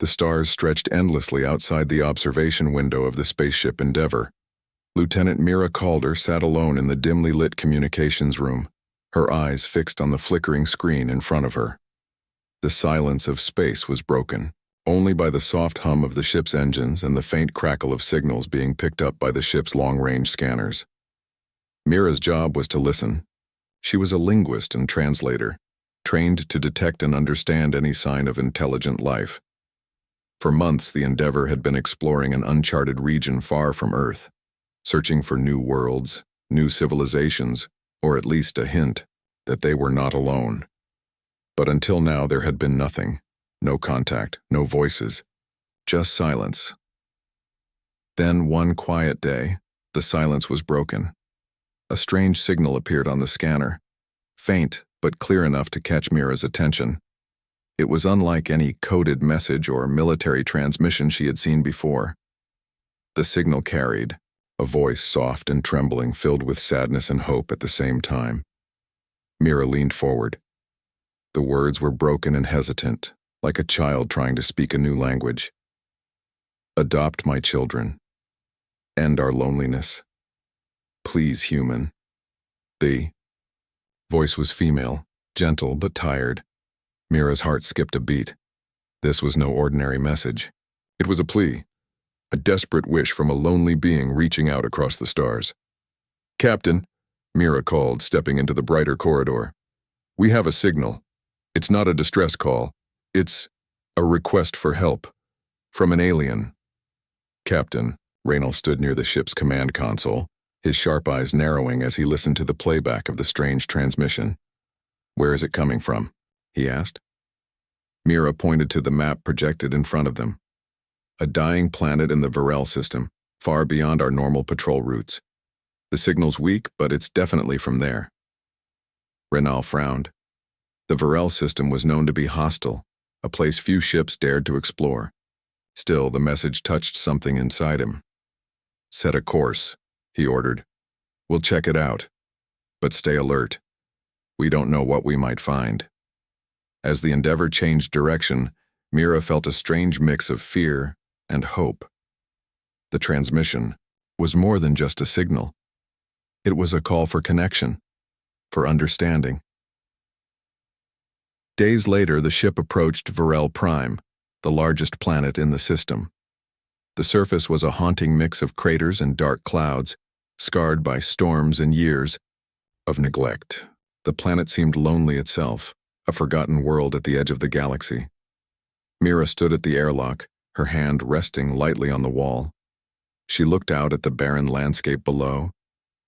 The stars stretched endlessly outside the observation window of the spaceship Endeavour. Lieutenant Mira Calder sat alone in the dimly lit communications room, her eyes fixed on the flickering screen in front of her. The silence of space was broken, only by the soft hum of the ship's engines and the faint crackle of signals being picked up by the ship's long-range scanners. Mira's job was to listen. She was a linguist and translator, trained to detect and understand any sign of intelligent life. For months, the Endeavour had been exploring an uncharted region far from Earth, searching for new worlds, new civilizations, or at least a hint that they were not alone. But until now there had been nothing, no contact, no voices, just silence. Then one quiet day, the silence was broken. A strange signal appeared on the scanner, faint but clear enough to catch Mira's attention. It was unlike any coded message or military transmission she had seen before. The signal carried a voice soft and trembling, filled with sadness and hope at the same time. Mira leaned forward. The words were broken and hesitant, like a child trying to speak a new language. Adopt my children. End our loneliness. Please, human. The voice was female, gentle but tired. Mira's heart skipped a beat. This was no ordinary message. It was a plea, a desperate wish from a lonely being reaching out across the stars. Captain, Mira called, stepping into the brighter corridor. We have a signal. It's not a distress call. It's a request for help. From an alien. Captain, Raynal stood near the ship's command console, his sharp eyes narrowing as he listened to the playback of the strange transmission. Where is it coming from? He asked. Mira pointed to the map projected in front of them. A dying planet in the Varel system, far beyond our normal patrol routes. The signal's weak, but it's definitely from there. Raynal frowned. The Varel system was known to be hostile, a place few ships dared to explore. Still, the message touched something inside him. Set a course, he ordered. We'll check it out. But stay alert. We don't know what we might find. As the Endeavour changed direction, Mira felt a strange mix of fear and hope. The transmission was more than just a signal. It was a call for connection, for understanding. Days later, the ship approached Varel Prime, the largest planet in the system. The surface was a haunting mix of craters and dark clouds, scarred by storms and years of neglect. The planet seemed lonely itself, a forgotten world at the edge of the galaxy. Mira stood at the airlock, her hand resting lightly on the wall. She looked out at the barren landscape below,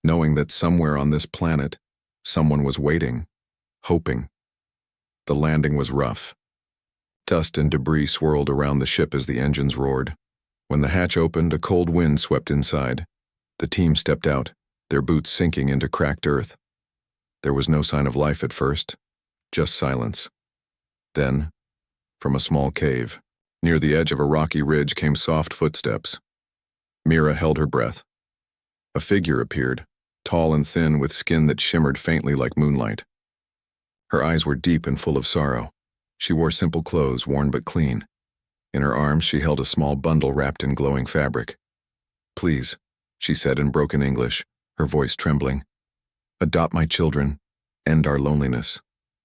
knowing that somewhere on this planet, someone was waiting, hoping. The landing was rough. Dust and debris swirled around the ship as the engines roared. When the hatch opened, a cold wind swept inside. The team stepped out, their boots sinking into cracked earth. There was no sign of life at first, just silence. Then, from a small cave, near the edge of a rocky ridge, came soft footsteps. Mira held her breath. A figure appeared, tall and thin with skin that shimmered faintly like moonlight. Her eyes were deep and full of sorrow. She wore simple clothes, worn but clean. In her arms she held a small bundle wrapped in glowing fabric. Please, she said in broken English, her voice trembling. Adopt my children. End our loneliness.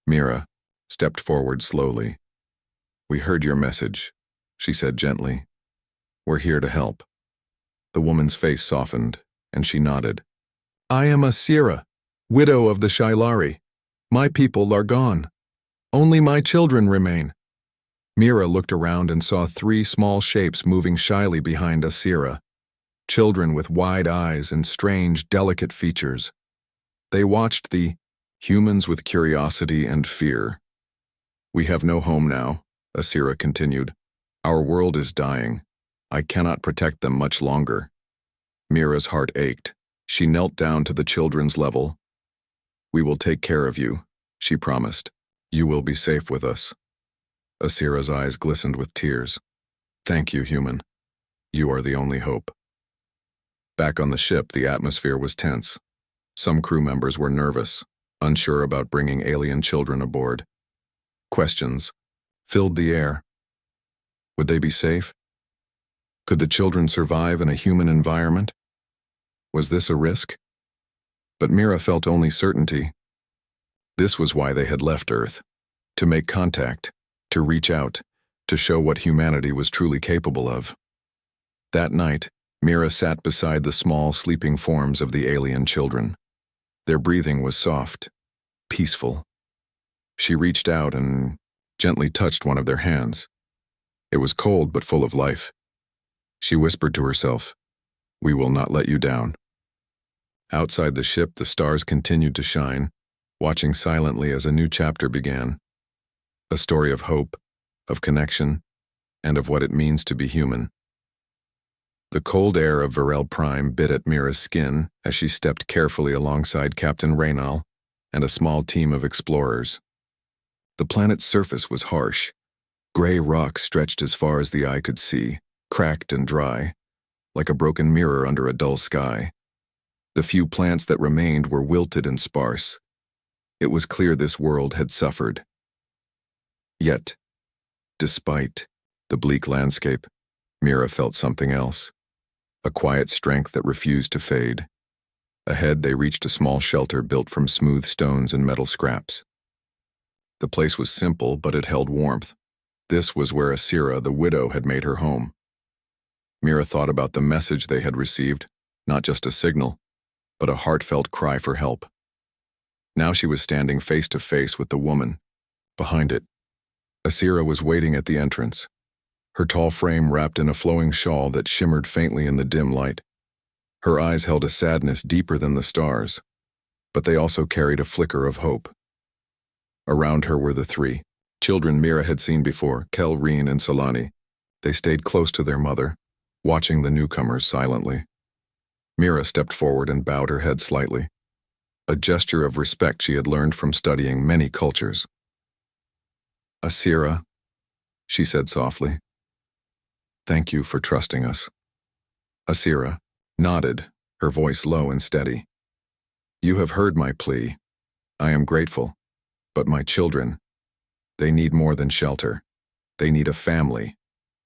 Mira stepped forward slowly. We heard your message, she said gently. We're here to help. The woman's face softened, and she nodded. I am Asira, widow of the Shailari. My people are gone. Only my children remain. Mira looked around and saw 3 small shapes moving shyly behind Asira, children with wide eyes and strange, delicate features. They watched the humans with curiosity and fear. We have no home now, Asira continued. Our world is dying. I cannot protect them much longer. Mira's heart ached. She knelt down to the children's level. We will take care of you, she promised. You will be safe with us. Asira's eyes glistened with tears. Thank you, human. You are the only hope. Back on the ship, the atmosphere was tense. Some crew members were nervous, unsure about bringing alien children aboard. Questions filled the air. Would they be safe? Could the children survive in a human environment? Was this a risk? But Mira felt only certainty. This was why they had left Earth. To make contact, to reach out, to show what humanity was truly capable of. That night, Mira sat beside the small, sleeping forms of the alien children. Their breathing was soft, peaceful. She reached out and gently touched one of their hands. It was cold but full of life. She whispered to herself, "We will not let you down." Outside the ship, the stars continued to shine, watching silently as a new chapter began. A story of hope, of connection, and of what it means to be human. The cold air of Varel Prime bit at Mira's skin as she stepped carefully alongside Captain Raynal and a small team of explorers. The planet's surface was harsh. Gray rock stretched as far as the eye could see, cracked and dry, like a broken mirror under a dull sky. The few plants that remained were wilted and sparse. It was clear this world had suffered. Yet, despite the bleak landscape, Mira felt something else. A quiet strength that refused to fade. Ahead, they reached a small shelter built from smooth stones and metal scraps. The place was simple, but it held warmth. This was where Asira, the widow, had made her home. Mira thought about the message they had received, not just a signal, but a heartfelt cry for help. Now she was standing face to face with the woman. Behind it, Asira was waiting at the entrance, her tall frame wrapped in a flowing shawl that shimmered faintly in the dim light. Her eyes held a sadness deeper than the stars, but they also carried a flicker of hope. Around her were the three children Mira had seen before, Kel, Reen, and Solani. They stayed close to their mother, watching the newcomers silently. Mira stepped forward and bowed her head slightly, a gesture of respect she had learned from studying many cultures. "Asira," she said softly. "Thank you for trusting us." Asira nodded, her voice low and steady. "You have heard my plea. I am grateful. But my children, they need more than shelter. They need a family,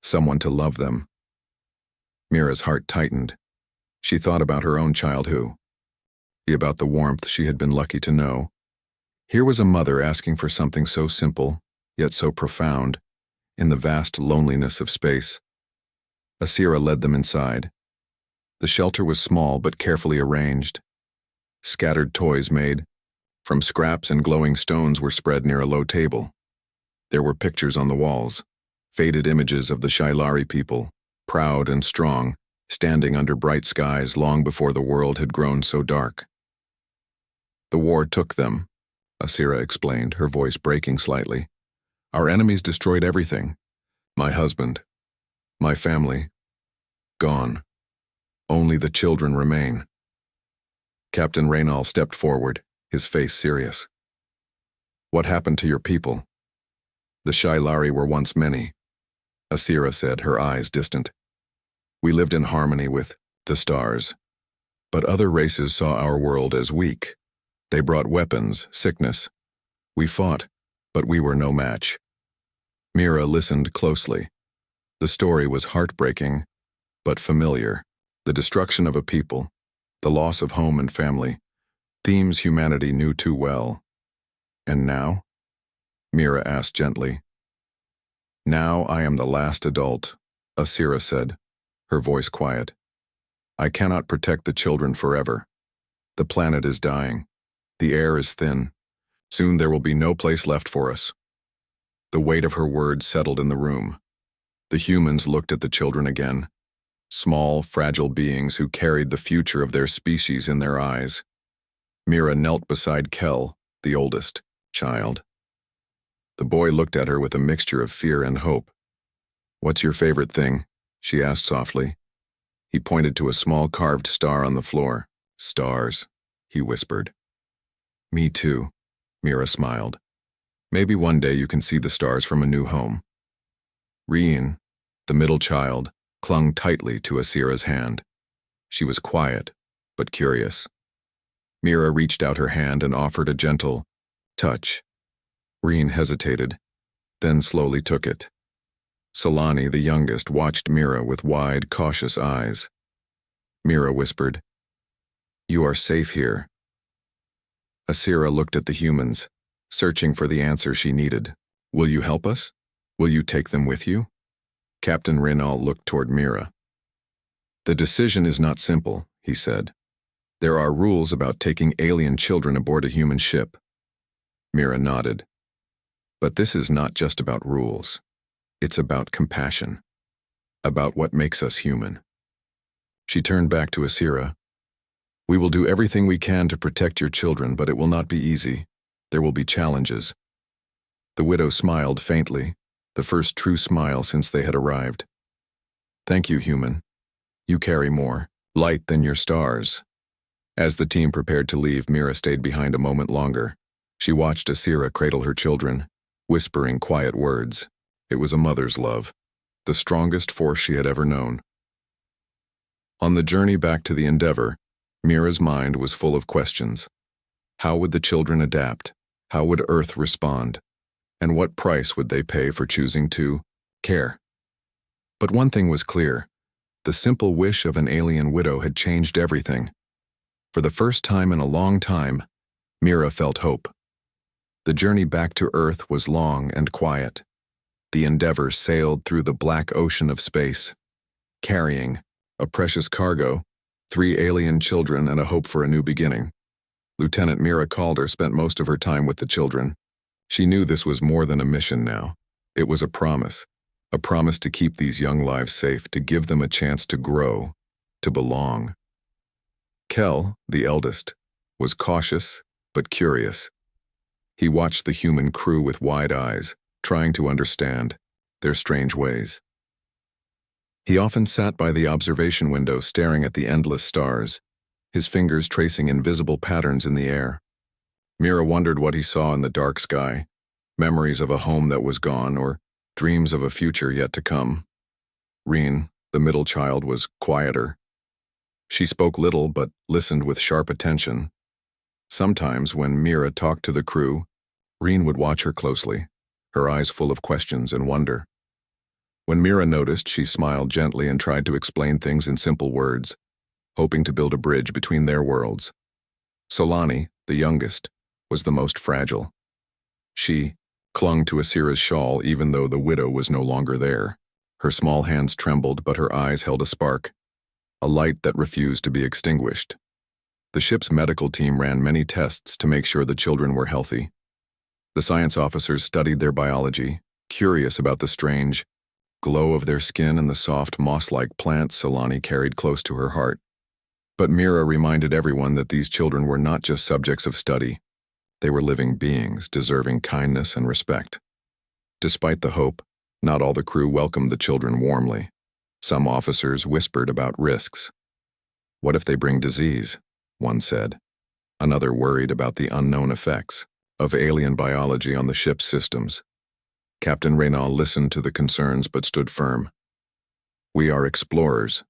someone to love them." Mira's heart tightened. She thought about her own childhood, about the warmth she had been lucky to know. Here was a mother asking for something so simple, yet so profound, in the vast loneliness of space. Asira led them inside. The shelter was small but carefully arranged. Scattered toys made from scraps and glowing stones were spread near a low table. There were pictures on the walls, faded images of the Shailari people, proud and strong, standing under bright skies long before the world had grown so dark. "The war took them," Asira explained, her voice breaking slightly. "Our enemies destroyed everything. My husband, my family, gone. Only the children remain." Captain Raynal stepped forward, his face serious. "What happened to your people?" "The Shailari were once many," Asira said, her eyes distant. "We lived in harmony with the stars. But other races saw our world as weak. They brought weapons, sickness. We fought, but we were no match." Mira listened closely. The story was heartbreaking, but familiar. The destruction of a people, the loss of home and family, themes humanity knew too well. "And now?" Mira asked gently. "Now I am the last adult," Asira said, her voice quiet. "I cannot protect the children forever. The planet is dying. The air is thin. Soon there will be no place left for us." The weight of her words settled in the room. The humans looked at the children again, small, fragile beings who carried the future of their species in their eyes. Mira knelt beside Kel, the oldest child. The boy looked at her with a mixture of fear and hope. "What's your favorite thing?" she asked softly. He pointed to a small carved star on the floor. "Stars," he whispered. "Me too," Mira smiled. "Maybe one day you can see the stars from a new home." Reen, the middle child, clung tightly to Asira's hand. She was quiet, but curious. Mira reached out her hand and offered a gentle touch. Reen hesitated, then slowly took it. Solani, the youngest, watched Mira with wide, cautious eyes. Mira whispered, "You are safe here." Asira looked at the humans, searching for the answer she needed. "Will you help us? Will you take them with you?" Captain Reynal looked toward Mira. "The decision is not simple," he said. "There are rules about taking alien children aboard a human ship." Mira nodded. "But this is not just about rules. It's about compassion. About what makes us human." She turned back to Asira. "We will do everything we can to protect your children, but it will not be easy. There will be challenges." The widow smiled faintly, the first true smile since they had arrived. "Thank you, human. You carry more light than your stars." As the team prepared to leave, Mira stayed behind a moment longer. She watched Asira cradle her children, whispering quiet words. It was a mother's love, the strongest force she had ever known. On the journey back to the Endeavor, Mira's mind was full of questions. How would the children adapt? How would Earth respond? And what price would they pay for choosing to care? But one thing was clear. The simple wish of an alien widow had changed everything. For the first time in a long time, Mira felt hope. The journey back to Earth was long and quiet. The Endeavor sailed through the black ocean of space, carrying a precious cargo, 3 alien children, and a hope for a new beginning. Lieutenant Mira Calder spent most of her time with the children. She knew this was more than a mission now. It was a promise to keep these young lives safe, to give them a chance to grow, to belong. Kel, the eldest, was cautious but curious. He watched the human crew with wide eyes, trying to understand their strange ways. He often sat by the observation window staring at the endless stars, his fingers tracing invisible patterns in the air. Mira wondered what he saw in the dark sky, memories of a home that was gone or dreams of a future yet to come. Reen, the middle child, was quieter. She spoke little but listened with sharp attention. Sometimes when Mira talked to the crew, Reen would watch her closely, her eyes full of questions and wonder. When Mira noticed, she smiled gently and tried to explain things in simple words, hoping to build a bridge between their worlds. Solani, the youngest, was the most fragile. She clung to Asira's shawl even though the widow was no longer there. Her small hands trembled, but her eyes held a spark, a light that refused to be extinguished. The ship's medical team ran many tests to make sure the children were healthy. The science officers studied their biology, curious about the strange glow of their skin and the soft moss-like plants Solani carried close to her heart. But Mira reminded everyone that these children were not just subjects of study. They were living beings, deserving kindness and respect. Despite the hope, not all the crew welcomed the children warmly. Some officers whispered about risks. "What if they bring disease?" one said. Another worried about the unknown effects of alien biology on the ship's systems. Captain Reynal listened to the concerns but stood firm. "We are explorers,"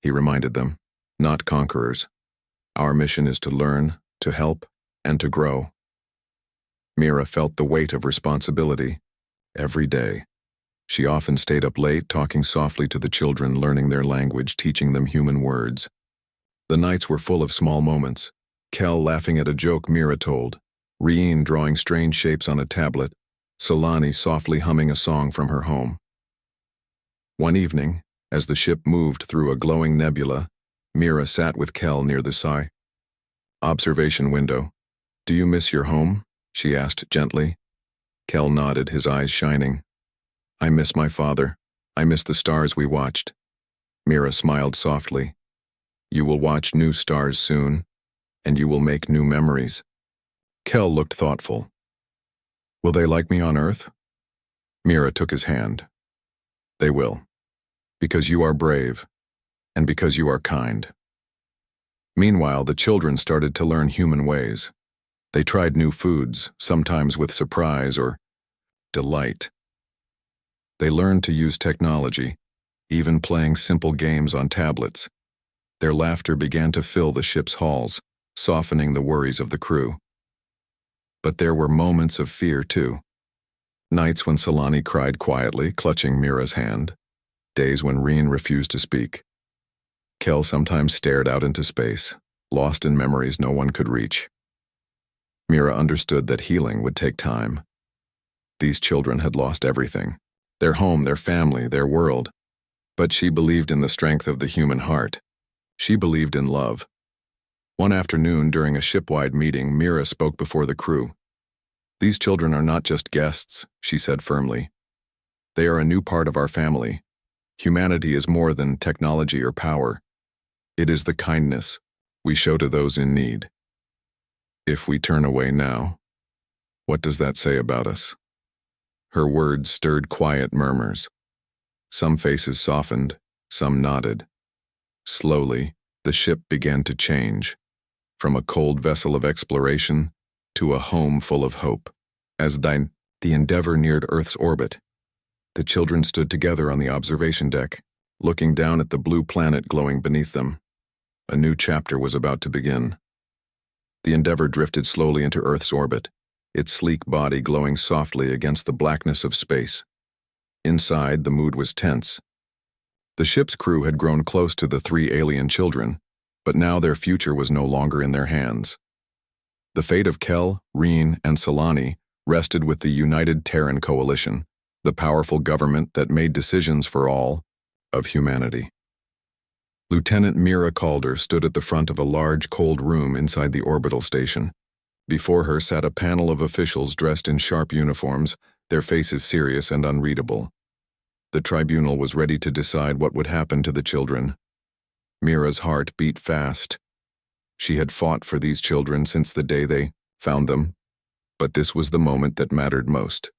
he reminded them, "not conquerors. Our mission is to learn, to help, and to grow." Mira felt the weight of responsibility every day. She often stayed up late, talking softly to the children, learning their language, teaching them human words. The nights were full of small moments. Kel laughing at a joke Mira told, Reen drawing strange shapes on a tablet, Solani softly humming a song from her home. One evening, as the ship moved through a glowing nebula, Mira sat with Kel near the observation window. "Do you miss your home?" she asked gently. Kel nodded, his eyes shining. "I miss my father. I miss the stars we watched." Mira smiled softly. "You will watch new stars soon, and you will make new memories." Kel looked thoughtful. "Will they like me on Earth?" Mira took his hand. "They will. Because you are brave, and because you are kind." Meanwhile, the children started to learn human ways. They tried new foods, sometimes with surprise or delight. They learned to use technology, even playing simple games on tablets. Their laughter began to fill the ship's halls, softening the worries of the crew. But there were moments of fear, too. Nights when Solani cried quietly, clutching Mira's hand. Days when Reen refused to speak. Kel sometimes stared out into space, lost in memories no one could reach. Mira understood that healing would take time. These children had lost everything. Their home, their family, their world. But she believed in the strength of the human heart. She believed in love. One afternoon, during a shipwide meeting, Mira spoke before the crew. "These children are not just guests," she said firmly. "They are a new part of our family. Humanity is more than technology or power. It is the kindness we show to those in need. If we turn away now, what does that say about us?" Her words stirred quiet murmurs. Some faces softened, some nodded. Slowly, the ship began to change, from a cold vessel of exploration to a home full of hope. As the Endeavour neared Earth's orbit, the children stood together on the observation deck, looking down at the blue planet glowing beneath them. A new chapter was about to begin. The Endeavour drifted slowly into Earth's orbit, its sleek body glowing softly against the blackness of space. Inside, the mood was tense. The ship's crew had grown close to the 3 alien children, but now their future was no longer in their hands. The fate of Kel, Reen, and Solani rested with the United Terran Coalition, the powerful government that made decisions for all of humanity. Lieutenant Mira Calder stood at the front of a large, cold room inside the orbital station. Before her sat a panel of officials dressed in sharp uniforms, their faces serious and unreadable. The tribunal was ready to decide what would happen to the children. Mira's heart beat fast. She had fought for these children since the day they found them, but this was the moment that mattered most.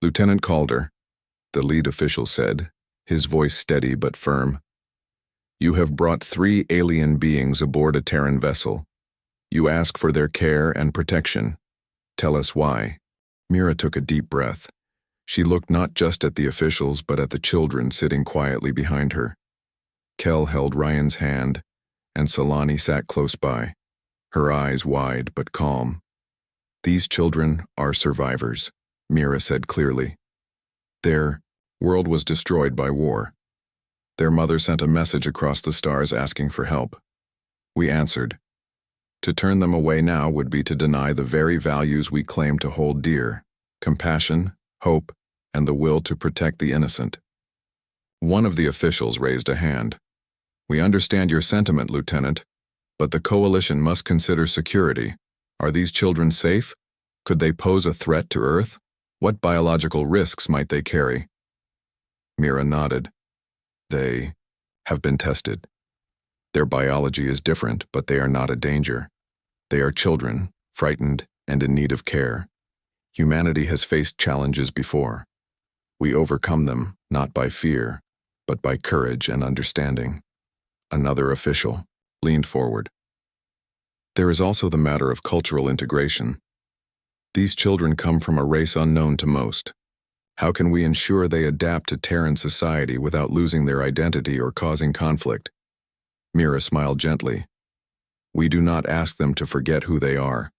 "Lieutenant Calder," the lead official said, his voice steady but firm, "you have brought 3 alien beings aboard a Terran vessel. You ask for their care and protection. Tell us why." Mira took a deep breath. She looked not just at the officials but at the children sitting quietly behind her. Kel held Ryan's hand, and Solani sat close by, her eyes wide but calm. "These children are survivors," Mira said clearly. "Their world was destroyed by war. Their mother sent a message across the stars asking for help. We answered. To turn them away now would be to deny the very values we claim to hold dear: compassion, hope, and the will to protect the innocent." One of the officials raised a hand. "We understand your sentiment, Lieutenant, but the Coalition must consider security. Are these children safe? Could they pose a threat to Earth? What biological risks might they carry?" Mira nodded. "They have been tested. Their biology is different, but they are not a danger. They are children, frightened and in need of care. Humanity has faced challenges before. We overcome them, not by fear, but by courage and understanding." Another official leaned forward. "There is also the matter of cultural integration. These children come from a race unknown to most. How can we ensure they adapt to Terran society without losing their identity or causing conflict?" Mira smiled gently. "We do not ask them to forget who they are.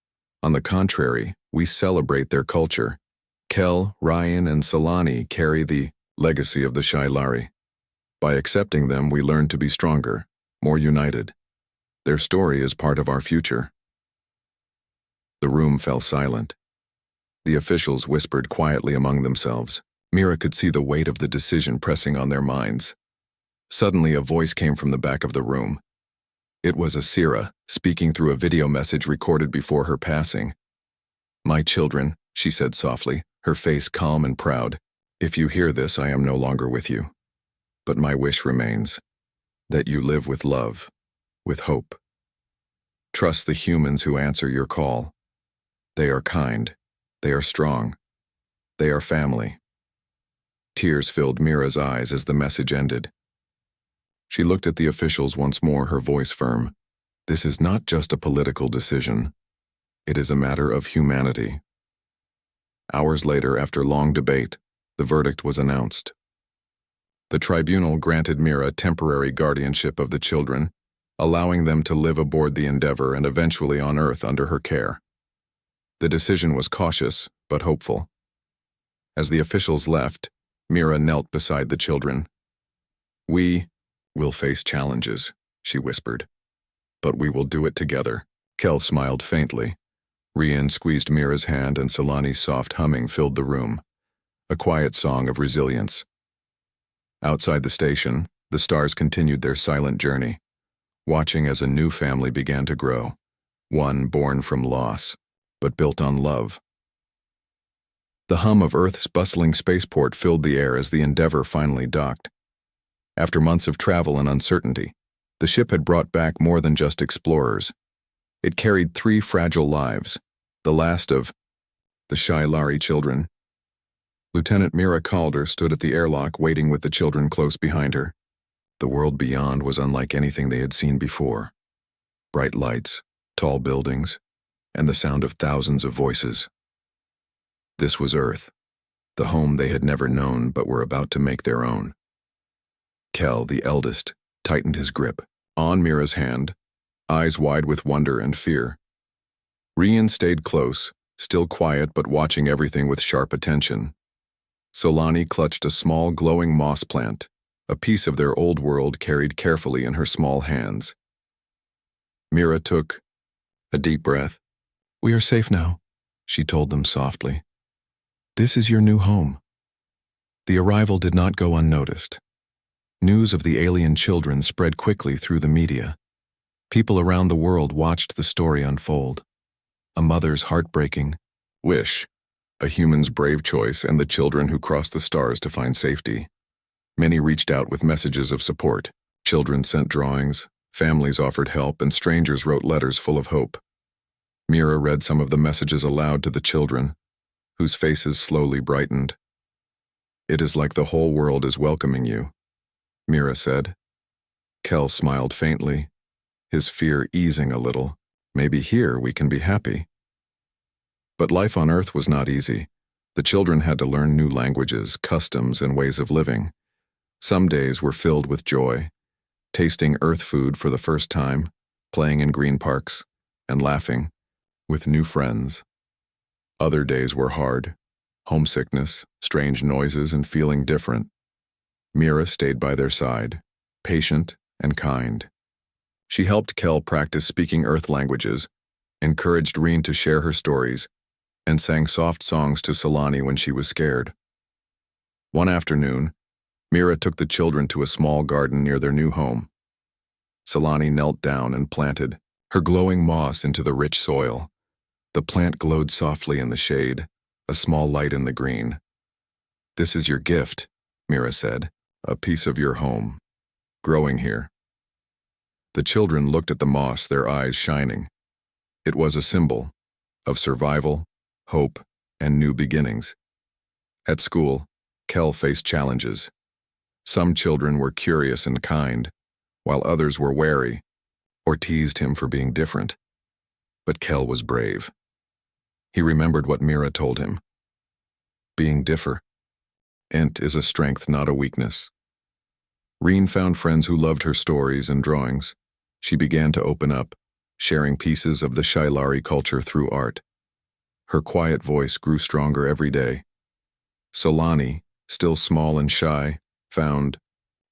On the contrary, we celebrate their culture. Kel, Ryan, and Solani carry the legacy of the Shailari. By accepting them, we learn to be stronger, more united. Their story is part of our future." The room fell silent. The officials whispered quietly among themselves. Mira could see the weight of the decision pressing on their minds. Suddenly, a voice came from the back of the room. It was Asira, speaking through a video message recorded before her passing. "My children," she said softly, her face calm and proud, "if you hear this, I am no longer with you. But my wish remains, that you live with love, with hope. Trust the humans who answer your call. They are kind. They are strong. They are family." Tears filled Mira's eyes as the message ended. She looked at the officials once more, her voice firm. "This is not just a political decision. It is a matter of humanity." Hours later, after long debate, the verdict was announced. The tribunal granted Mira temporary guardianship of the children, allowing them to live aboard the Endeavour and eventually on Earth under her care. The decision was cautious, but hopeful. As the officials left, Mira knelt beside the children. "We will face challenges," she whispered. "But we will do it together." Kel smiled faintly. Rian squeezed Mira's hand and Solani's soft humming filled the room, a quiet song of resilience. Outside the station, the stars continued their silent journey, watching as a new family began to grow, one born from loss, but built on love. The hum of Earth's bustling spaceport filled the air as the Endeavour finally docked. After months of travel and uncertainty, the ship had brought back more than just explorers. It carried 3 fragile lives, the last of the Sci-Fi children. Lieutenant Mira Calder stood at the airlock waiting with the children close behind her. The world beyond was unlike anything they had seen before. Bright lights, tall buildings, and the sound of thousands of voices. This was Earth, the home they had never known but were about to make their own. Kel, the eldest, tightened his grip on Mira's hand, eyes wide with wonder and fear. Rian stayed close, still quiet but watching everything with sharp attention. Solani clutched a small glowing moss plant, a piece of their old world carried carefully in her small hands. Mira took a deep breath. "We are safe now," she told them softly. "This is your new home." The arrival did not go unnoticed. News of the alien children spread quickly through the media. People around the world watched the story unfold. A mother's heartbreaking wish, a human's brave choice, and the children who crossed the stars to find safety. Many reached out with messages of support. Children sent drawings, families offered help, and strangers wrote letters full of hope. Mira read some of the messages aloud to the children, whose faces slowly brightened. "It is like the whole world is welcoming you," Mira said. Kel smiled faintly, his fear easing a little. "Maybe here we can be happy." But life on Earth was not easy. The children had to learn new languages, customs, and ways of living. Some days were filled with joy, tasting Earth food for the first time, playing in green parks, and laughing with new friends. Other days were hard, homesickness, strange noises, and feeling different. Mira stayed by their side, patient and kind. She helped Kel practice speaking Earth languages, encouraged Reen to share her stories, and sang soft songs to Solani when she was scared. One afternoon, Mira took the children to a small garden near their new home. Solani knelt down and planted her glowing moss into the rich soil. The plant glowed softly in the shade, a small light in the green. "This is your gift," Mira said, "a piece of your home, growing here." The children looked at the moss, their eyes shining. It was a symbol of survival, hope, and new beginnings. At school, Kel faced challenges. Some children were curious and kind, while others were wary or teased him for being different. But Kel was brave. He remembered what Mira told him. Being different is a strength, not a weakness. Reen found friends who loved her stories and drawings. She began to open up, sharing pieces of the Sci-Fi culture through art. Her quiet voice grew stronger every day. Solani, still small and shy, found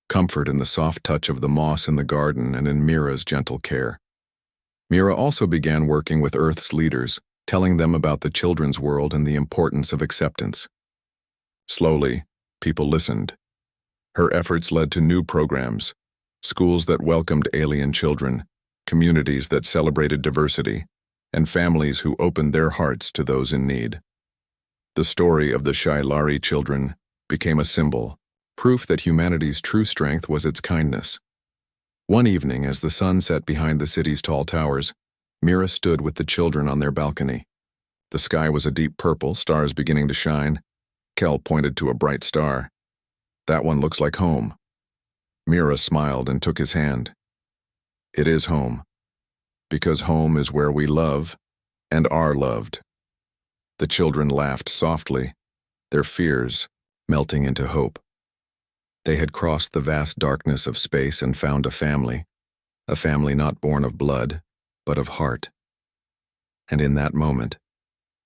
comfort in the soft touch of the moss in the garden and in Mira's gentle care. Mira also began working with Earth's leaders, telling them about the children's world and the importance of acceptance. Slowly, people listened. Her efforts led to new programs, schools that welcomed alien children, communities that celebrated diversity, and families who opened their hearts to those in need. The story of the Sci-Fi children became a symbol, proof that humanity's true strength was its kindness. One evening, as the sun set behind the city's tall towers, Mira stood with the children on their balcony. The sky was a deep purple, stars beginning to shine. Kel pointed to a bright star. "That one looks like home." Mira smiled and took his hand. "It is home, because home is where we love and are loved." The children laughed softly, their fears melting into hope. They had crossed the vast darkness of space and found a family not born of blood, but of heart. And in that moment,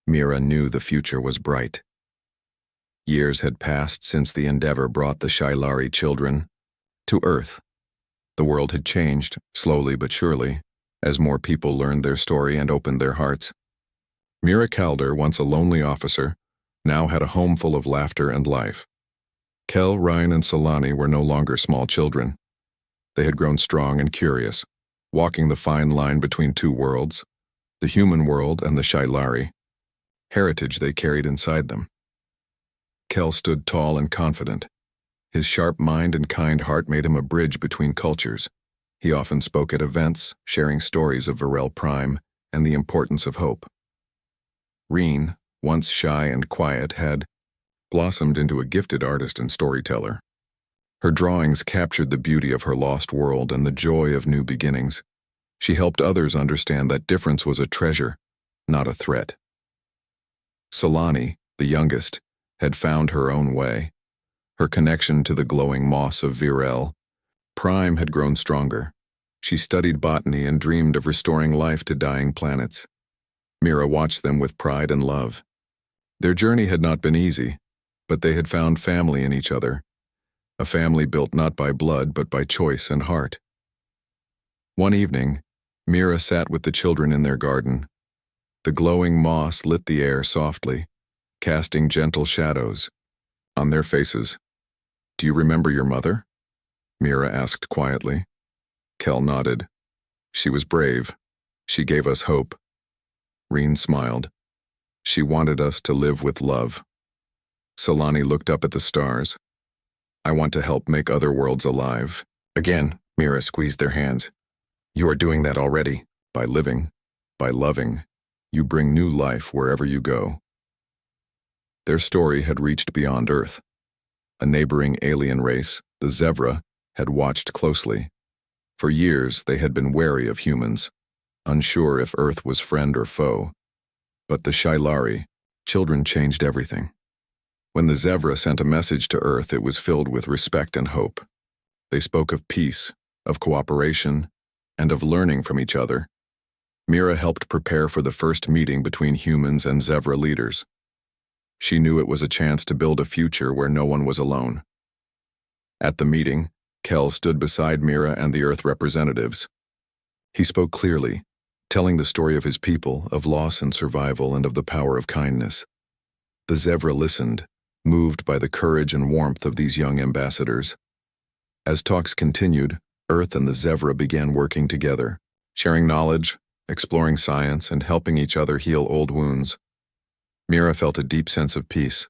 Mira knew the future was bright. Years had passed since the endeavor brought the Shailari children to Earth. The world had changed, slowly but surely, as more people learned their story and opened their hearts. Mira Calder, once a lonely officer, now had a home full of laughter and life. Kel, Ryan, and Solani were no longer small children. They had grown strong and curious, walking the fine line between two worlds, the human world and the Shailari, heritage they carried inside them. Kel stood tall and confident. His sharp mind and kind heart made him a bridge between cultures. He often spoke at events, sharing stories of Virel Prime and the importance of hope. Reen, once shy and quiet, had blossomed into a gifted artist and storyteller. Her drawings captured the beauty of her lost world and the joy of new beginnings. She helped others understand that difference was a treasure, not a threat. Solani, the youngest, had found her own way. Her connection to the glowing moss of Virel Prime had grown stronger. She studied botany and dreamed of restoring life to dying planets. Mira watched them with pride and love. Their journey had not been easy, but they had found family in each other, a family built not by blood but by choice and heart. One evening, Mira sat with the children in their garden. The glowing moss lit the air softly, casting gentle shadows on their faces. "Do you remember your mother?" Mira asked quietly. Kel nodded. "She was brave. She gave us hope." Reen smiled. "She wanted us to live with love." Solani looked up at the stars. "I want to help make other worlds alive." Again, Mira squeezed their hands. "You are doing that already. By living, by loving, you bring new life wherever you go." Their story had reached beyond Earth. A neighboring alien race, the Zevra, had watched closely. For years, they had been wary of humans, unsure if Earth was friend or foe. But the Shailari, children, changed everything. When the Zevra sent a message to Earth, it was filled with respect and hope. They spoke of peace, of cooperation, and of learning from each other. Mira helped prepare for the first meeting between humans and Zevra leaders. She knew it was a chance to build a future where no one was alone. At the meeting, Kel stood beside Mira and the Earth representatives. He spoke clearly, telling the story of his people, of loss and survival, and of the power of kindness. The Zevra listened, moved by the courage and warmth of these young ambassadors. As talks continued, Earth and the Zevra began working together, sharing knowledge, exploring science, and helping each other heal old wounds. Mira felt a deep sense of peace.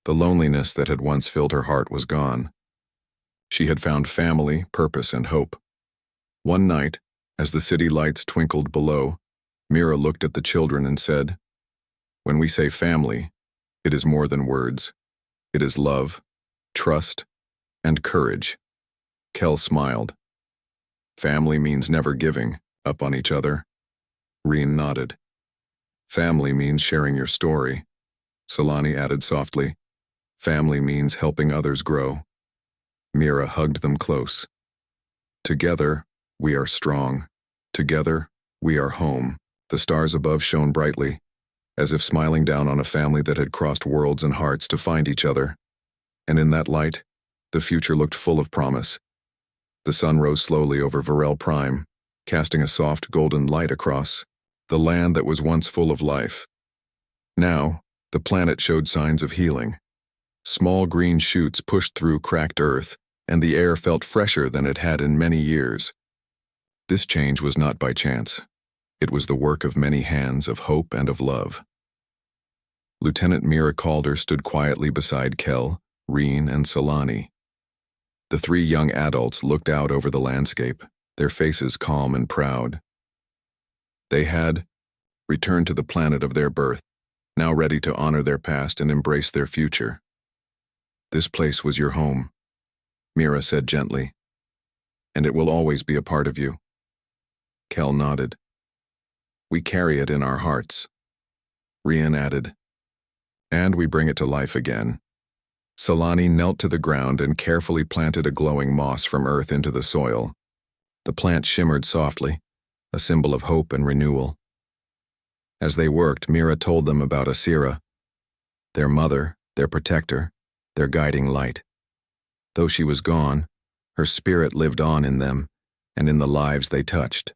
The loneliness that had once filled her heart was gone. She had found family, purpose, and hope. One night, as the city lights twinkled below, Mira looked at the children and said, "When we say family, it is more than words. It is love, trust, and courage." Kel smiled. "Family means never giving up on each other." Reen nodded. "Family means sharing your story." Solani added softly, "Family means helping others grow." Mira hugged them close. "Together, we are strong. Together, we are home." The stars above shone brightly, as if smiling down on a family that had crossed worlds and hearts to find each other. And in that light, the future looked full of promise. The sun rose slowly over Virel Prime, casting a soft golden light across the land that was once full of life. Now, the planet showed signs of healing. Small green shoots pushed through cracked earth, and the air felt fresher than it had in many years. This change was not by chance. It was the work of many hands of hope and of love. Lieutenant Mira Calder stood quietly beside Kel, Reen, and Solani. The three young adults looked out over the landscape, their faces calm and proud. They had returned to the planet of their birth, now ready to honor their past and embrace their future. "This place was your home," Mira said gently, "and it will always be a part of you." Kel nodded. "We carry it in our hearts." Reen added, "And we bring it to life again." Solani knelt to the ground and carefully planted a glowing moss from earth into the soil. The plant shimmered softly, a symbol of hope and renewal. As they worked, Mira told them about Asira, their mother, their protector, their guiding light. Though she was gone, her spirit lived on in them and in the lives they touched.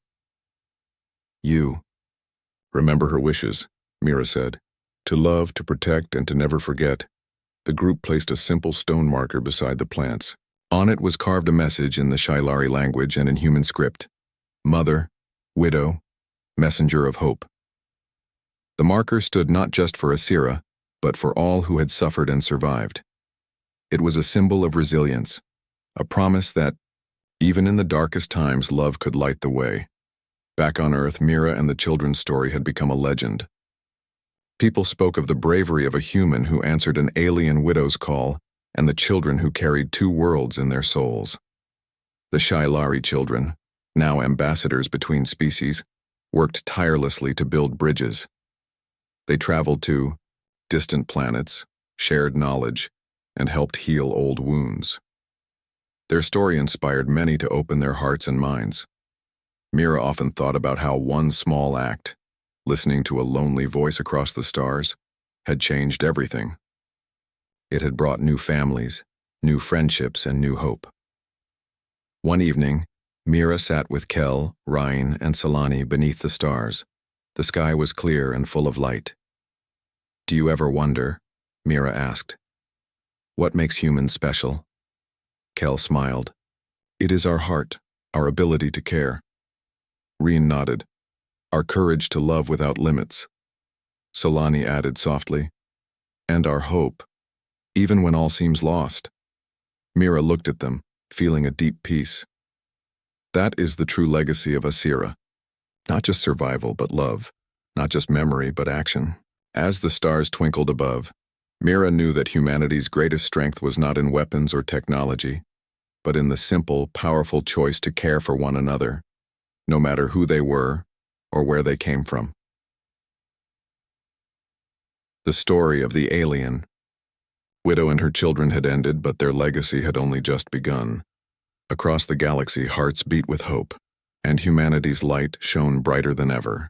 You. Remember her wishes, Mira said. To love, to protect, and to never forget. The group placed a simple stone marker beside the plants. On it was carved a message in the Shilari language and in human script. Mother, widow, messenger of hope. The marker stood not just for Asira, but for all who had suffered and survived. It was a symbol of resilience, a promise that, even in the darkest times, love could light the way. Back on Earth, Mira and the children's story had become a legend. People spoke of the bravery of a human who answered an alien widow's call and the children who carried two worlds in their souls. The Shilari children, now ambassadors between species, worked tirelessly to build bridges. They traveled to distant planets, shared knowledge, and helped heal old wounds. Their story inspired many to open their hearts and minds. Mira often thought about how one small act, listening to a lonely voice across the stars, had changed everything. It had brought new families, new friendships, and new hope. One evening, Mira sat with Kel, Ryan, and Solani beneath the stars. The sky was clear and full of light. Do you ever wonder, Mira asked, what makes humans special? Kel smiled. It is our heart, our ability to care. Reen nodded. Our courage to love without limits. Solani added softly. And our hope, even when all seems lost. Mira looked at them, feeling a deep peace. That is the true legacy of Asira. Not just survival, but love. Not just memory, but action. As the stars twinkled above, Mira knew that humanity's greatest strength was not in weapons or technology, but in the simple, powerful choice to care for one another, no matter who they were or where they came from. The story of the alien. Widow and her children had ended, but their legacy had only just begun. Across the galaxy, hearts beat with hope, and humanity's light shone brighter than ever.